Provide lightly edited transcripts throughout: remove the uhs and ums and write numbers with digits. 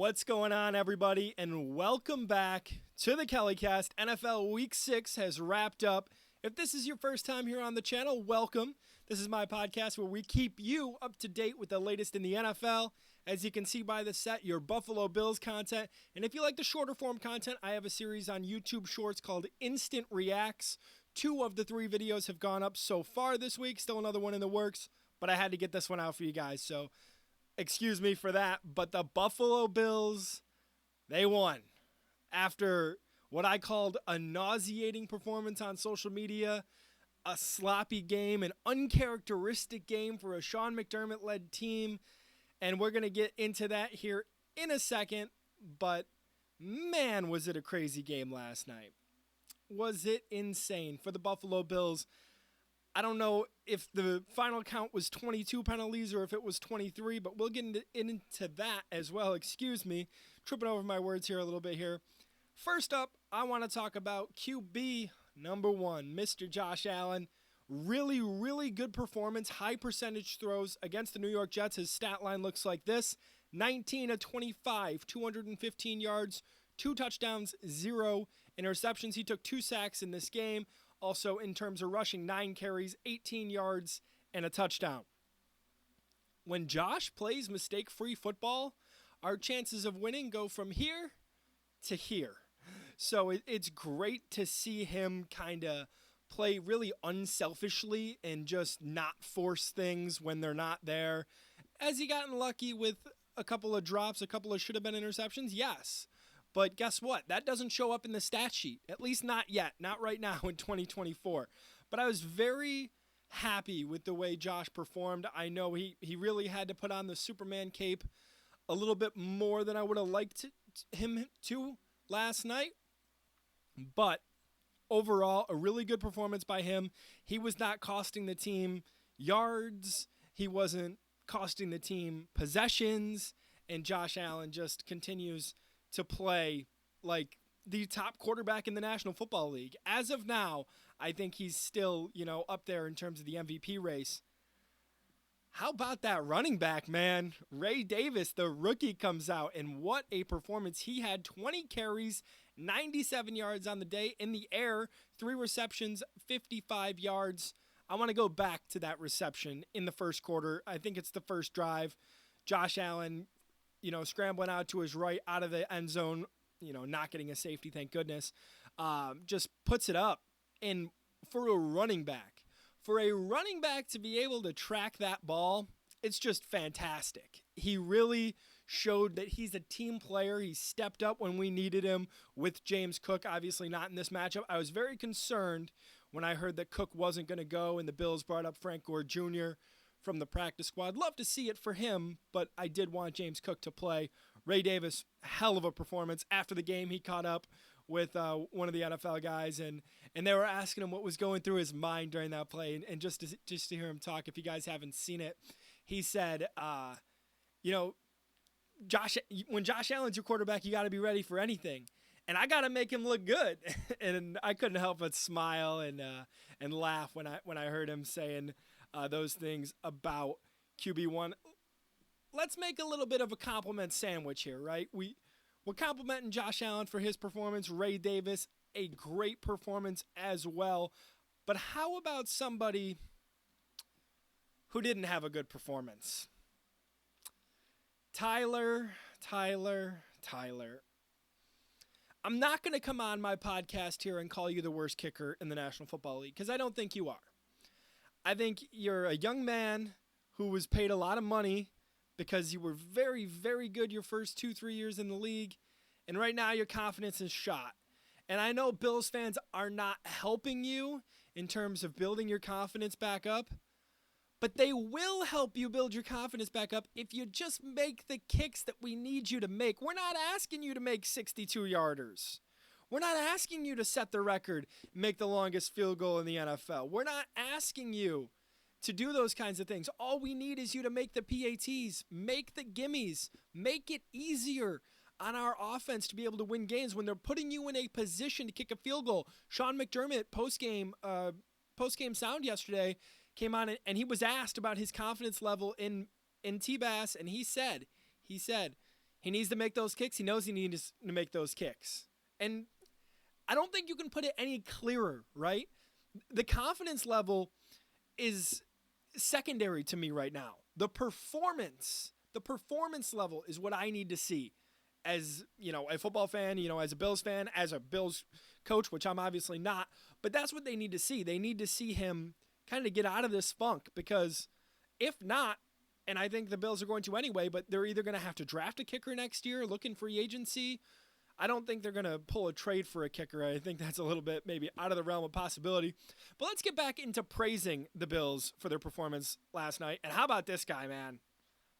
What's going on, everybody, and welcome back to the KellyCast. NFL Week 6 has wrapped up. If this is your first time here on the channel, welcome. This is my podcast where we keep you up to date with the latest in the NFL. As you can see by the set, your Buffalo Bills content. And if you like the shorter form content, I have a series on YouTube Shorts called Instant Reacts. 2 of the 3 videos have gone up so far this week. Still another one in the works, but I had to get this one out for you guys, so excuse me for that. But the Buffalo Bills, they won after what I called a nauseating performance on social media, a sloppy game, an uncharacteristic game for a Sean McDermott-led team. And we're going to get into that here in a second. But man, was it a crazy game last night. Was it insane for the Buffalo Bills? I don't know if the final count was 22 penalties or if it was 23, but we'll get into that as well. Excuse me, tripping over my words here a little bit here. First up, I want to talk about QB number 1, Mr. Josh Allen. Really good performance, high percentage throws against the New York Jets. His stat line looks like this: 19 of 25, 215 yards, 2 touchdowns, 0 interceptions. He took 2 sacks in this game. Also, in terms of rushing, 9 carries, 18 yards, and a touchdown. When Josh plays mistake-free football, our chances of winning go from here to here. So it's great to see him kind of play really unselfishly and just not force things when they're not there. Has he gotten lucky with a couple of drops, a couple of should-have-been interceptions? Yes. But guess what? That doesn't show up in the stat sheet, at least not yet, not right now in 2024. But I was very happy with the way Josh performed. I know he really had to put on the Superman cape a little bit more than I would have liked him to last night. But overall, a really good performance by him. He was not costing the team yards. He wasn't costing the team possessions. And Josh Allen just continues to play like the top quarterback in the National Football League. As of now, I think he's still, up there in terms of the MVP race. How about that running back, man? Ray Davis, the rookie, comes out, and what a performance. He had 20 carries, 97 yards on the day in the air, 3 receptions, 55 yards. I want to go back to that reception in the first quarter. I think it's the first drive. Josh Allen, scrambling out to his right out of the end zone, not getting a safety, thank goodness, just puts it up. And for a running back to be able to track that ball, it's just fantastic. He really showed that he's a team player. He stepped up when we needed him with James Cook, obviously not in this matchup. I was very concerned when I heard that Cook wasn't going to go and the Bills brought up Frank Gore Jr. from the practice squad. Love to see it for him, but I did want James Cook to play. Ray Davis, hell of a performance. After the game, he caught up with one of the NFL guys, and they were asking him what was going through his mind during that play. And just to hear him talk, if you guys haven't seen it, he said, Josh, when Josh Allen's your quarterback, you got to be ready for anything. And I got to make him look good. And I couldn't help but smile and laugh when I heard him saying those things about QB1. Let's make a little bit of a compliment sandwich here, right? We're complimenting Josh Allen for his performance. Ray Davis, a great performance as well. But how about somebody who didn't have a good performance? Tyler. I'm not going to come on my podcast here and call you the worst kicker in the National Football League, because I don't think you are. I think you're a young man who was paid a lot of money because you were very, very good your first 2-3 years in the league, and right now your confidence is shot. And I know Bills fans are not helping you in terms of building your confidence back up, but they will help you build your confidence back up if you just make the kicks that we need you to make. We're not asking you to make 62-yarders. We're not asking you to set the record, make the longest field goal in the NFL. We're not asking you to do those kinds of things. All we need is you to make the PATs, make the gimmies, make it easier on our offense to be able to win games when they're putting you in a position to kick a field goal. Sean McDermott, post-game sound yesterday, came on and he was asked about his confidence level in T-Bass, and he said, He needs to make those kicks. He knows he needs to make those kicks. And I don't think you can put it any clearer, right? The confidence level is secondary to me right now. The performance level is what I need to see as, a football fan, as a Bills fan, as a Bills coach, which I'm obviously not, but that's what they need to see. They need to see him kind of get out of this funk, because if not, and I think the Bills are going to anyway, but they're either going to have to draft a kicker next year, look in free agency. I don't think they're going to pull a trade for a kicker. I think that's a little bit maybe out of the realm of possibility. But let's get back into praising the Bills for their performance last night. And how about this guy, man?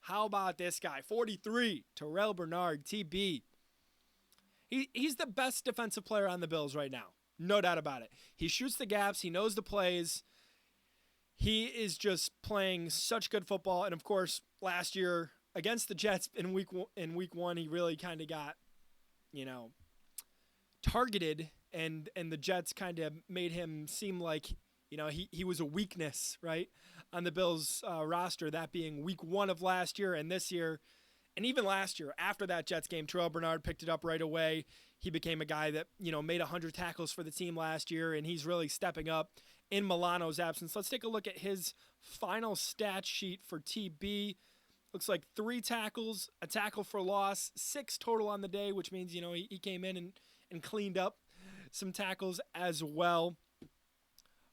How about this guy? 43, Terrell Bernard, TB. He's the best defensive player on the Bills right now. No doubt about it. He shoots the gaps. He knows the plays. He is just playing such good football. And, of course, last year against the Jets in week one, he really kind of got, targeted. And the Jets kind of made him seem like, he was a weakness, right, on the Bills roster, that being week one of last year and this year. And even last year, after that Jets game, Terrell Bernard picked it up right away. He became a guy that, made 100 tackles for the team last year, and he's really stepping up in Milano's absence. Let's take a look at his final stat sheet for TB. Looks like 3 tackles, a tackle for loss, 6 total on the day, which means, he came in and cleaned up some tackles as well.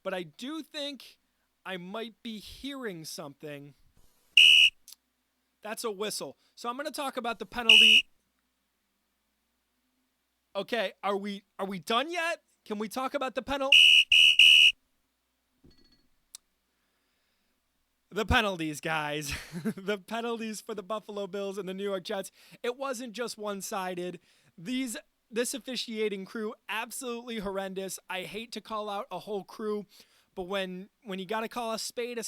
But I do think I might be hearing something. That's a whistle. So I'm going to talk about the penalty. Okay, are we done yet? Can we talk about the penalty? The penalties, guys. The penalties for the Buffalo Bills and the New York Jets. It wasn't just one-sided. This officiating crew, absolutely horrendous. I hate to call out a whole crew, but when you got to call a spade,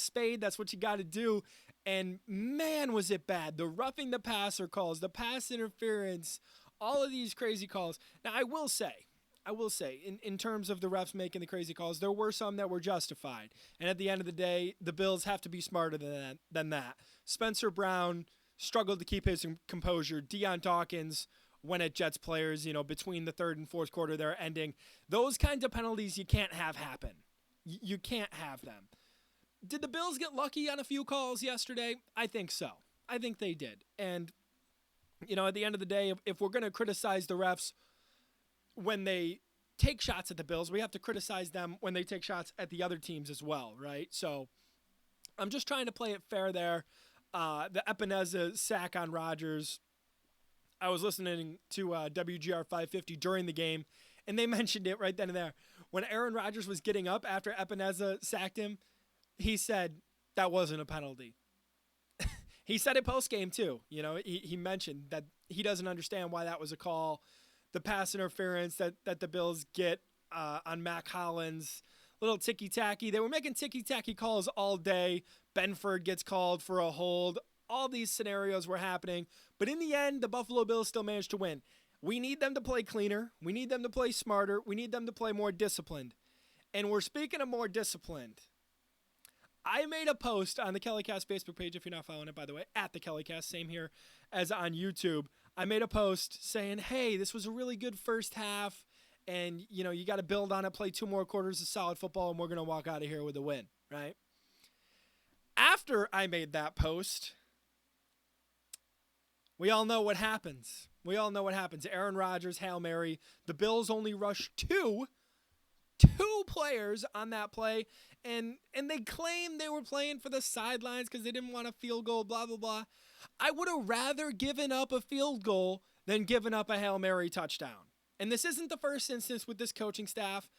that's what you got to do. And man, was it bad. The roughing the passer calls, the pass interference, all of these crazy calls. Now, I will say, in terms of the refs making the crazy calls, there were some that were justified. And at the end of the day, the Bills have to be smarter than that. Spencer Brown struggled to keep his composure. Deion Dawkins went at Jets players, between the third and fourth quarter they're ending. Those kinds of penalties you can't have happen. You can't have them. Did the Bills get lucky on a few calls yesterday? I think so. I think they did. And, at the end of the day, if we're going to criticize the refs when they take shots at the Bills, we have to criticize them when they take shots at the other teams as well, right? So I'm just trying to play it fair there. The Epineza sack on Rodgers, I was listening to WGR 550 during the game, and they mentioned it right then and there. When Aaron Rodgers was getting up after Epineza sacked him, he said that wasn't a penalty. He said it post-game too. He mentioned that he doesn't understand why that was a call. The pass interference that the Bills get on Mac Hollins, little ticky-tacky. They were making ticky-tacky calls all day. Benford gets called for a hold. All these scenarios were happening. But in the end, the Buffalo Bills still managed to win. We need them to play cleaner. We need them to play smarter. We need them to play more disciplined. And we're speaking of more disciplined. I made a post on the KellyCast Facebook page, if you're not following it, by the way, at the KellyCast, same here as on YouTube. I made a post saying, hey, this was a really good first half, and, you got to build on it, play 2 more quarters of solid football, and we're going to walk out of here with a win, right? After I made that post, we all know what happens. Aaron Rodgers, Hail Mary. The Bills only rushed two players on that play, and they claimed they were playing for the sidelines because they didn't want a field goal, blah, blah, blah. I would have rather given up a field goal than given up a Hail Mary touchdown. And this isn't the first instance with this coaching staff.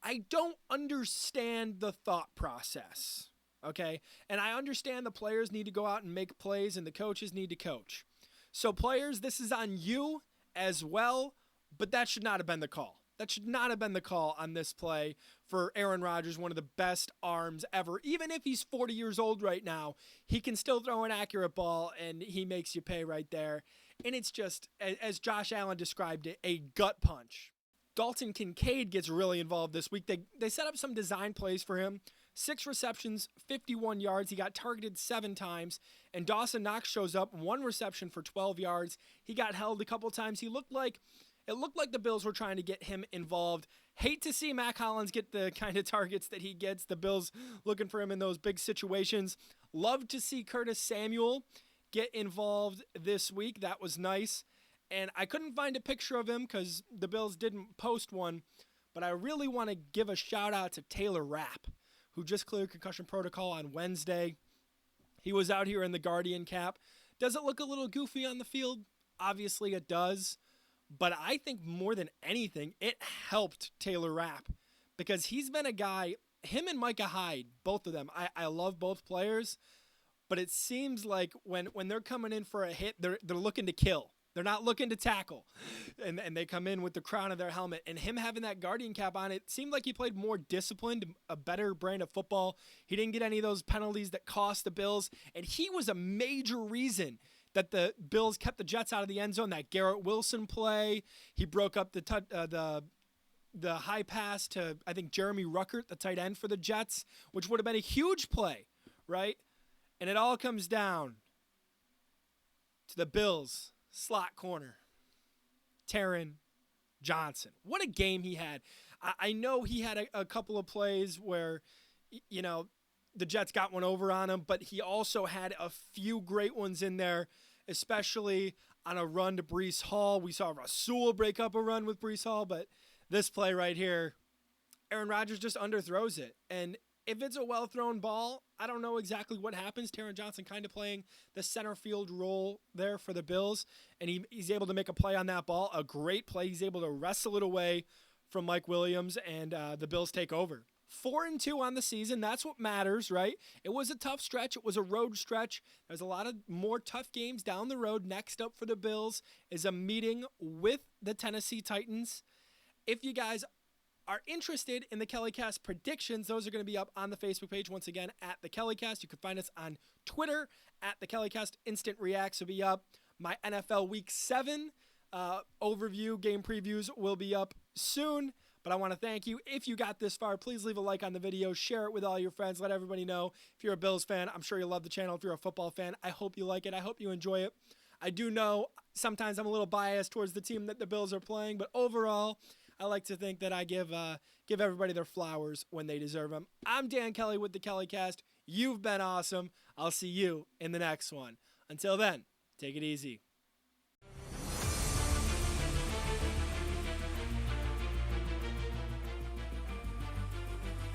I don't understand the thought process, okay? And I understand the players need to go out and make plays and the coaches need to coach. So players, this is on you as well, but that should not have been the call. That should not have been the call on this play for Aaron Rodgers, one of the best arms ever. Even if he's 40 years old right now, he can still throw an accurate ball, and he makes you pay right there. And it's just, as Josh Allen described it, a gut punch. Dalton Kincaid gets really involved this week. They set up some design plays for him, 6 receptions, 51 yards. He got targeted 7 times. And Dawson Knox shows up, 1 reception for 12 yards. He got held a couple times. It looked like the Bills were trying to get him involved. Hate to see Mac Hollins get the kind of targets that he gets. The Bills looking for him in those big situations. Love to see Curtis Samuel get involved this week. That was nice. And I couldn't find a picture of him because the Bills didn't post one. But I really want to give a shout out to Taylor Rapp, who just cleared concussion protocol on Wednesday. He was out here in the Guardian cap. Does it look a little goofy on the field? Obviously it does. But I think more than anything, it helped Taylor Rapp because he's been a guy, him and Micah Hyde, both of them. I love both players, but it seems like when they're coming in for a hit, they're looking to kill. They're not looking to tackle. And they come in with the crown of their helmet. And him having that Guardian cap on, it seemed like he played more disciplined, a better brand of football. He didn't get any of those penalties that cost the Bills. And he was a major reason that the Bills kept the Jets out of the end zone. That Garrett Wilson play, he broke up the high pass to, I think, Jeremy Ruckert, the tight end for the Jets, which would have been a huge play, right? And it all comes down to the Bills' slot corner, Taron Johnson. What a game he had. I know he had a couple of plays where, the Jets got one over on him, but he also had a few great ones in there, especially on a run to Breece Hall. We saw Rasul break up a run with Breece Hall, but this play right here, Aaron Rodgers just underthrows it. And if it's a well-thrown ball, I don't know exactly what happens. Taron Johnson kind of playing the center field role there for the Bills, and he's able to make a play on that ball, a great play. He's able to wrestle it away from Mike Williams, and the Bills take over. 4-2 on the season. That's what matters, right? It was a tough stretch. It was a road stretch. There's a lot of more tough games down the road. Next up for the Bills is a meeting with the Tennessee Titans. If you guys are interested in the KellyCast predictions, those are going to be up on the Facebook page once again at the KellyCast. You can find us on Twitter at the KellyCast. Instant Reacts will be up. My NFL Week 7 overview, game previews will be up soon. But I want to thank you. If you got this far, please leave a like on the video. Share it with all your friends. Let everybody know. If you're a Bills fan, I'm sure you'll love the channel. If you're a football fan, I hope you like it. I hope you enjoy it. I do know sometimes I'm a little biased towards the team that the Bills are playing, but overall, I like to think that I give everybody their flowers when they deserve them. I'm Dan Kelly with the KellyCast. You've been awesome. I'll see you in the next one. Until then, take it easy.